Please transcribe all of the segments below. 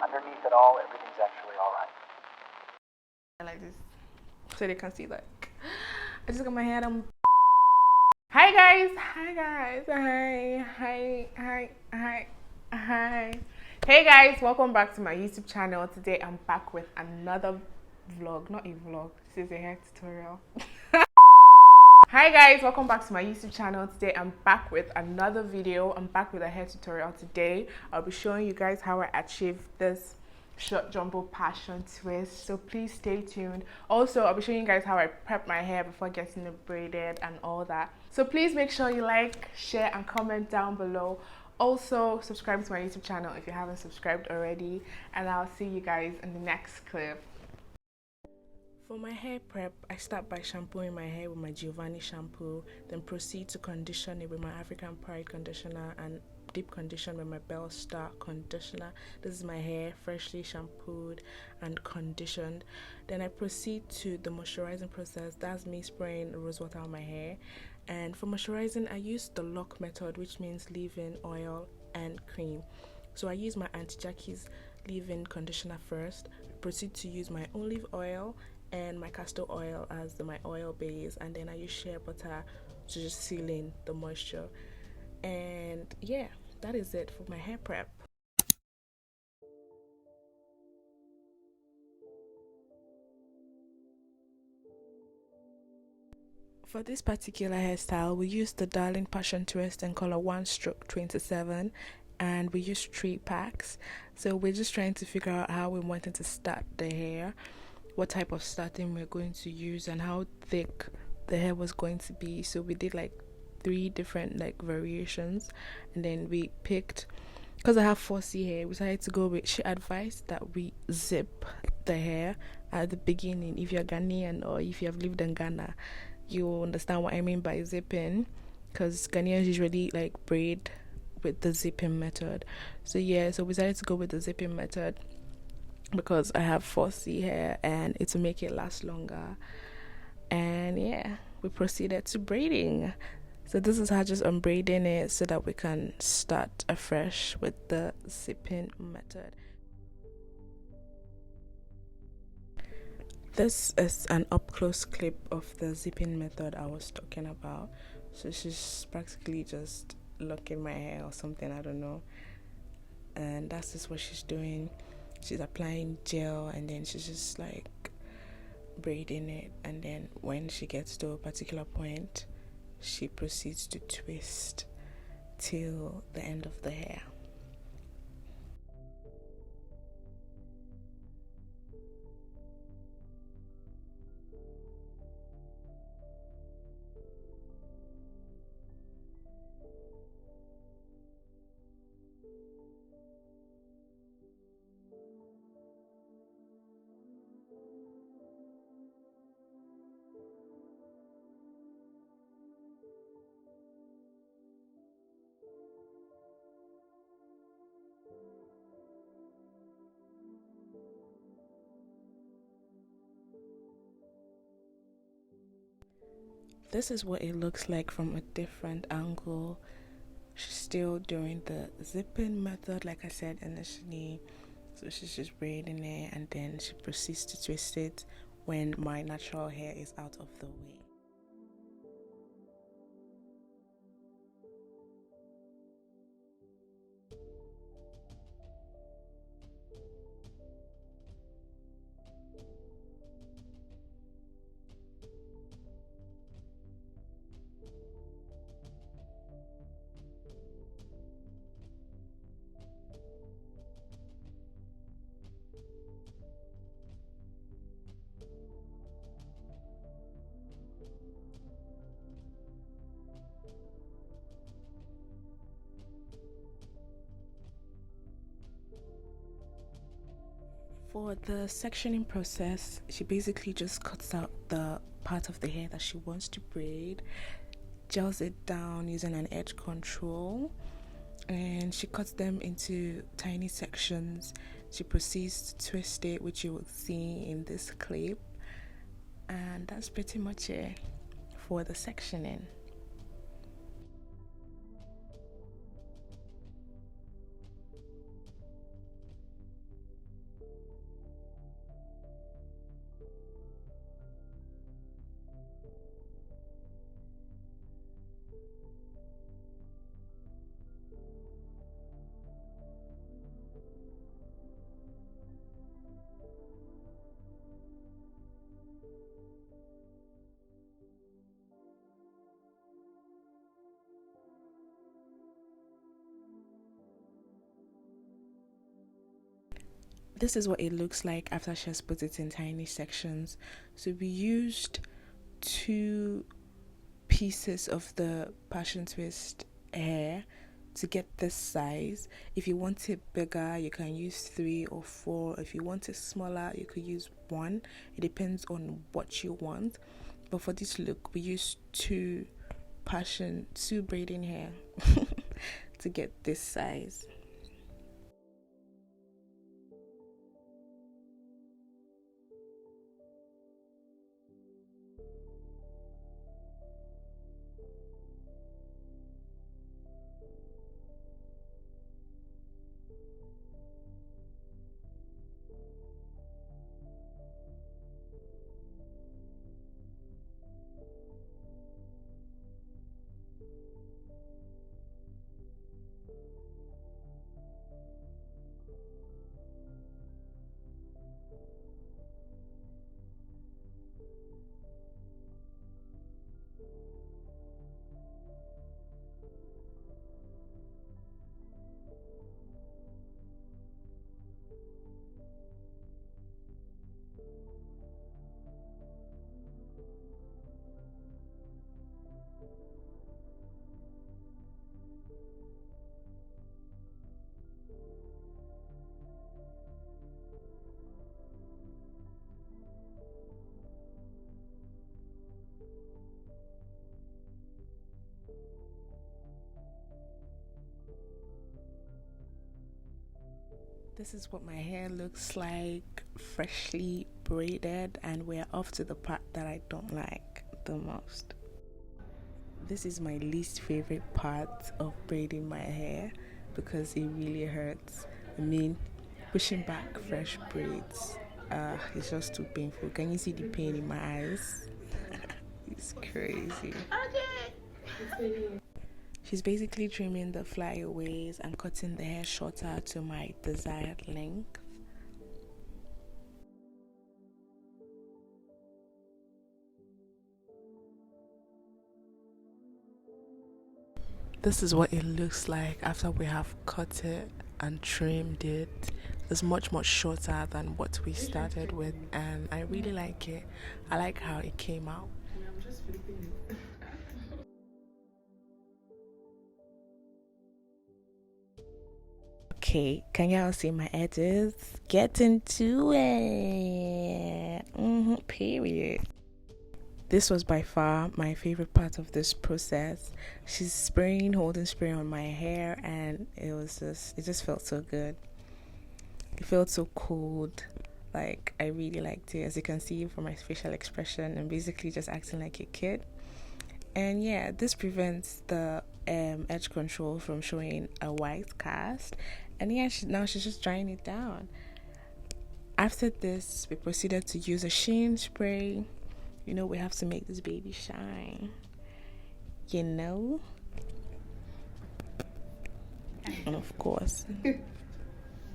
underneath it all, everything's actually alright. Like this, so they can see that. I just got my hair done. Hi guys, hi. Hey guys, welcome back to my YouTube channel. Today I'm back with another vlog, not a vlog, this is a hair tutorial. Hi guys, welcome back to my YouTube channel. Today I'm back with another video. I'm back with a hair tutorial. Today I'll be showing you guys how I achieved this short jumbo passion twist, so please stay tuned. Also, I'll be showing you guys how I prep my hair before getting it braided and all that. So please make sure you like, share and comment down below. Also subscribe to my YouTube channel if you haven't subscribed already, and I'll see you guys in the next clip. For my hair prep, I start by shampooing my hair with my Giovanni shampoo, then proceed to condition it with my African Pride conditioner and deep condition with my Bell Star conditioner. This is my hair freshly shampooed and conditioned. Then I proceed to the moisturizing process. That's me spraying rose water on my hair. And for moisturizing, I use the lock method, which means leave-in, oil and cream. So I use my Auntie Jackie's leave-in conditioner first. I proceed to use my olive oil and my castor oil as my oil base, and then I use shea butter to just seal in the moisture. And yeah, that is it for my hair prep. For this particular hairstyle, we used the Darling Passion Twist in color 1/27, and we used 3 packs. So we're just trying to figure out how we wanted to start the hair, what type of starting we're going to use, and how thick the hair was going to be. So we did like 3 different like variations, and then we picked, because I have 4C hair, we decided to go with, she advised that we zip the hair at the beginning. If you're Ghanaian or if you have lived in Ghana, you understand what I mean by zipping, because Ghanaians usually like braid with the zipping method. So yeah, so we decided to go with the zipping method because I have 4C hair and it will make it last longer. And yeah, we proceeded to braiding. So this is how just unbraiding it so that we can start afresh with the zipping method. This is an up close clip of the zipping method I was talking about. So she's practically just locking my hair or something, I don't know. And that's just what she's doing. She's applying gel and then she's just like braiding it, and then when she gets to a particular point, she proceeds to twist till the end of the hair. This is what it looks like from a different angle. She's still doing the zipping method like I said initially. So she's just braiding it and then she proceeds to twist it when my natural hair is out of the way. For the sectioning process, she basically just cuts out the part of the hair that she wants to braid, gels it down using an edge control, and she cuts them into tiny sections. She proceeds to twist it, which you will see in this clip, and that's pretty much it for the sectioning. This is what it looks like after she has put it in tiny sections. So we used 2 pieces of the passion twist hair to get this size. If you want it bigger, you can use 3 or 4. If you want it smaller, you could use 1. It depends on what you want. But for this look, we used 2 braiding hair to get this size. This is what my hair looks like, freshly braided, and we're off to the part that I don't like the most. This is my least favorite part of braiding my hair because it really hurts. I mean, pushing back fresh braids, it's just too painful. Can you see the pain in my eyes? It's crazy. She's basically trimming the flyaways and cutting the hair shorter to my desired length. This is what it looks like after we have cut it and trimmed it. It's much shorter than what we started with, and I really like it. I like how it came out. I'm just flipping it. Okay, can y'all see my edges? Get into it. Period. This was by far my favorite part of this process. She's holding spray on my hair, and it just felt so good. It felt so cold. Like, I really liked it. As you can see from my facial expression, I'm basically just acting like a kid. And yeah, this prevents the edge control from showing a white cast. And yeah, now she's just drying it down. After this, we proceeded to use a sheen spray. You know, we have to make this baby shine. You know? And of course,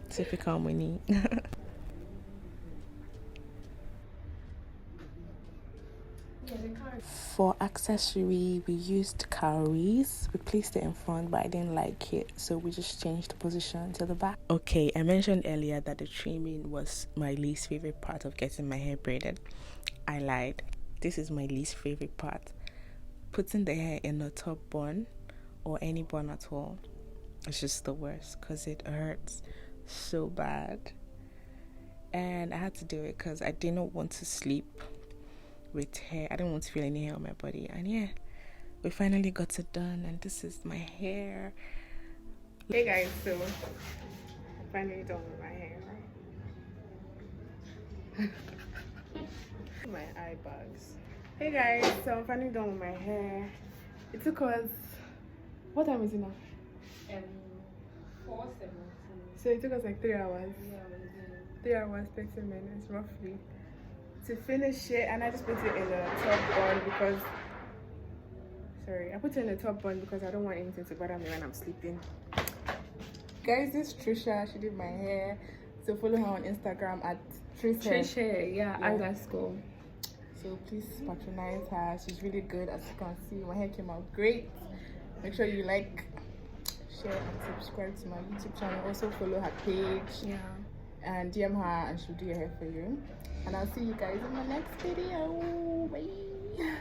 typical money. For accessory, we used cowries. We placed it in front, but I didn't like it, so we just changed the position to the back. Okay, I mentioned earlier that the trimming was my least favorite part of getting my hair braided. I lied. This is my least favorite part. Putting the hair in a top bun or any bun at all, it's just the worst because it hurts so bad. And I had to do it because I didn't want to sleep with hair. I didn't want to feel any hair on my body. And yeah, we finally got it done, and this is my hair. Hey guys, so I'm finally done with my hair. My eye bags. Hey guys, so I'm finally done with my hair. It took us, what time is it now? 4:17. So it took us like 3 hours. Yeah, 3 hours, 30 minutes roughly to finish it. And I just put it in a top bun because I put it in a top bun because I don't want anything to bother me when I'm sleeping. Guys, this is Trisha. She did my hair. So follow her on Instagram at Trisha, yeah, underscore. So please patronize her. She's really good. As you can see, my hair came out great. Make sure you like, share, and subscribe to my YouTube channel. Also follow her page. Yeah. and DM her and she'll do your hair for you. And I'll see you guys in my next video. Bye.